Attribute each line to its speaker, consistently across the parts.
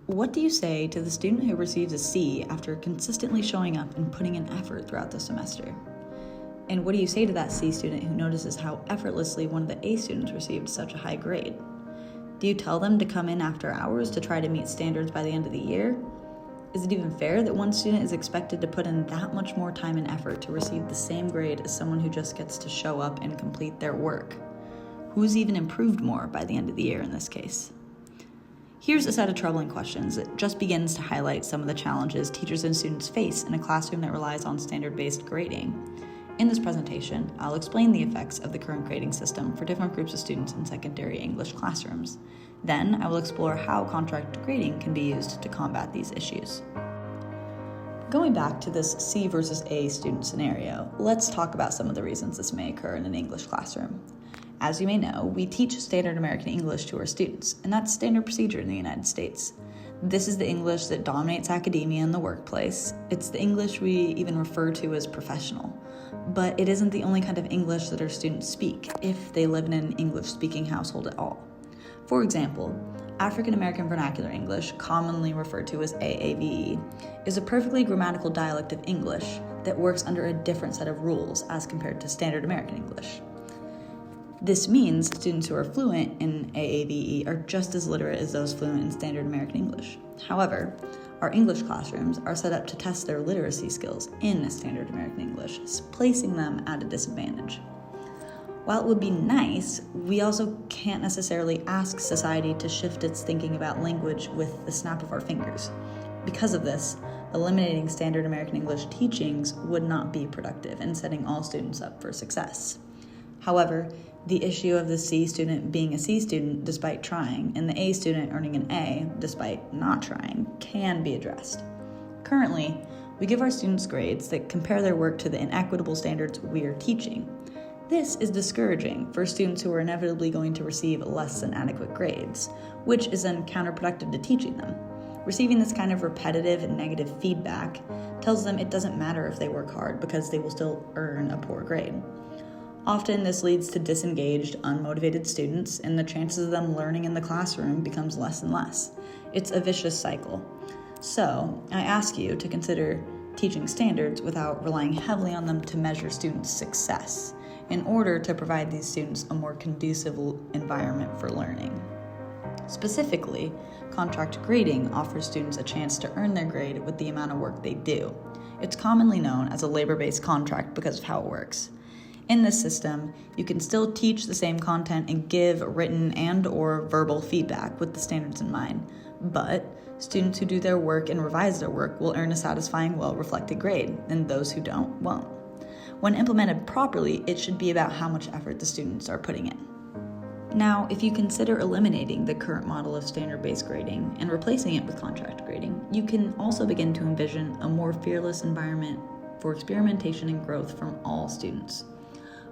Speaker 1: What do you say to the student who receives a C after consistently showing up and putting in effort throughout the semester? And what do you say to that C student who notices how effortlessly one of the A students received such a high grade? Do you tell them to come in after hours to try to meet standards by the end of the year? Is it even fair that one student is expected to put in that much more time and effort to receive the same grade as someone who just gets to show up and complete their work? Who's even improved more by the end of the year in this case? Here's a set of troubling questions that just begins to highlight some of the challenges teachers and students face in a classroom that relies on standard-based grading. In this presentation, I'll explain the effects of the current grading system for different groups of students in secondary English classrooms. Then, I will explore how contract grading can be used to combat these issues. Going back to this C versus A student scenario, let's talk about some of the reasons this may occur in an English classroom. As you may know, we teach standard American English to our students, and that's standard procedure in the United States. This is the English that dominates academia and the workplace. It's the English we even refer to as professional. But it isn't the only kind of English that our students speak, if they live in an English-speaking household at all. For example, African American Vernacular English, commonly referred to as AAVE, is a perfectly grammatical dialect of English that works under a different set of rules as compared to standard American English. This means students who are fluent in AAVE are just as literate as those fluent in standard American English. However, our English classrooms are set up to test their literacy skills in standard American English, placing them at a disadvantage. While it would be nice, we also can't necessarily ask society to shift its thinking about language with the snap of our fingers. Because of this, eliminating standard American English teachings would not be productive in setting all students up for success. However, the issue of the C student being a C student despite trying and the A student earning an A despite not trying can be addressed. Currently, we give our students grades that compare their work to the inequitable standards we are teaching. This is discouraging for students who are inevitably going to receive less than adequate grades, which is then counterproductive to teaching them. Receiving this kind of repetitive and negative feedback tells them it doesn't matter if they work hard because they will still earn a poor grade. Often this leads to disengaged, unmotivated students, and the chances of them learning in the classroom becomes less and less. It's a vicious cycle. So, I ask you to consider teaching standards without relying heavily on them to measure students' success in order to provide these students a more conducive environment for learning. Specifically, contract grading offers students a chance to earn their grade with the amount of work they do. It's commonly known as a labor-based contract because of how it works. In this system, you can still teach the same content and give written and/or verbal feedback with the standards in mind, but students who do their work and revise their work will earn a satisfying, well-reflected grade, and those who don't won't. When implemented properly, it should be about how much effort the students are putting in. Now, if you consider eliminating the current model of standard-based grading and replacing it with contract grading, you can also begin to envision a more fearless environment for experimentation and growth from all students.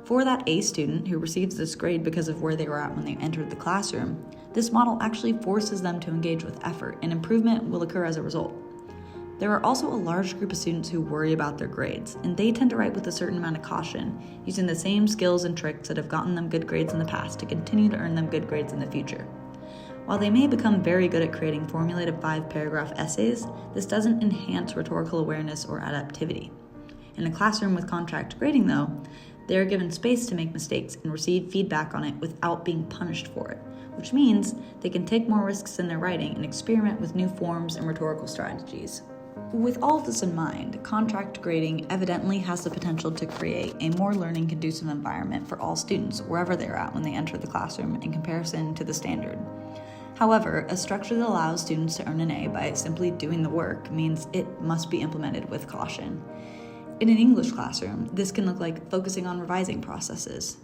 Speaker 1: For that A student who receives this grade because of where they were at when they entered the classroom, this model actually forces them to engage with effort, and improvement will occur as a result. There are also a large group of students who worry about their grades, and they tend to write with a certain amount of caution, using the same skills and tricks that have gotten them good grades in the past to continue to earn them good grades in the future. While they may become very good at creating formulated 5-paragraph essays, this doesn't enhance rhetorical awareness or adaptivity. In a classroom with contract grading, though, they are given space to make mistakes and receive feedback on it without being punished for it, which means they can take more risks in their writing and experiment with new forms and rhetorical strategies. With all of this in mind, contract grading evidently has the potential to create a more learning-conducive environment for all students wherever they're at when they enter the classroom in comparison to the standard. However, a structure that allows students to earn an A by simply doing the work means it must be implemented with caution. In an English classroom, this can look like focusing on revising processes.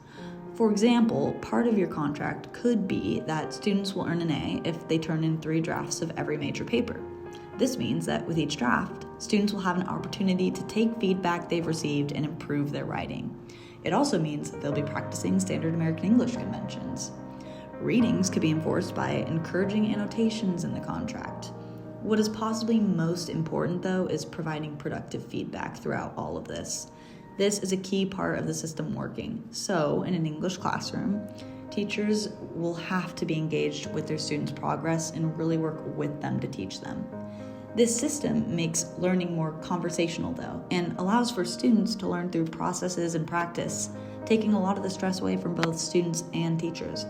Speaker 1: For example, part of your contract could be that students will earn an A if they turn in 3 drafts of every major paper. This means that with each draft, students will have an opportunity to take feedback they've received and improve their writing. It also means that they'll be practicing standard American English conventions. Readings could be enforced by encouraging annotations in the contract. What is possibly most important, though, is providing productive feedback throughout all of this. This is a key part of the system working. So, in an English classroom, Teachers will have to be engaged with their students' progress and really work with them to teach them. This system makes learning more conversational, though, and allows for students to learn through processes and practice, taking a lot of the stress away from both students and teachers.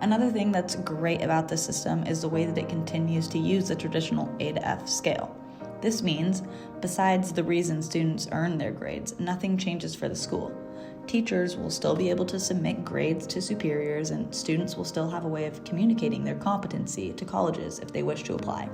Speaker 1: Another thing that's great about this system is the way that it continues to use the traditional A to F scale. This means, besides the reason students earn their grades, nothing changes for the school. Teachers will still be able to submit grades to superiors, and students will still have a way of communicating their competency to colleges if they wish to apply.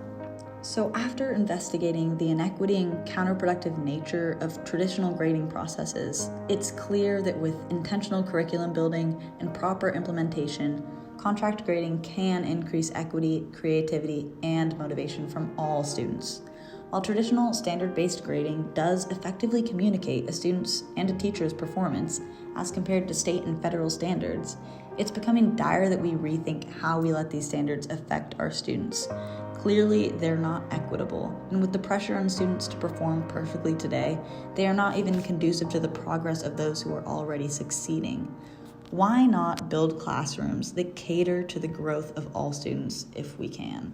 Speaker 1: So after investigating the inequity and counterproductive nature of traditional grading processes, it's clear that with intentional curriculum building and proper implementation, contract grading can increase equity, creativity, and motivation from all students. While traditional standard-based grading does effectively communicate a student's and a teacher's performance as compared to state and federal standards, it's becoming dire that we rethink how we let these standards affect our students. Clearly, they're not equitable, and with the pressure on students to perform perfectly today, they are not even conducive to the progress of those who are already succeeding. Why not build classrooms that cater to the growth of all students if we can?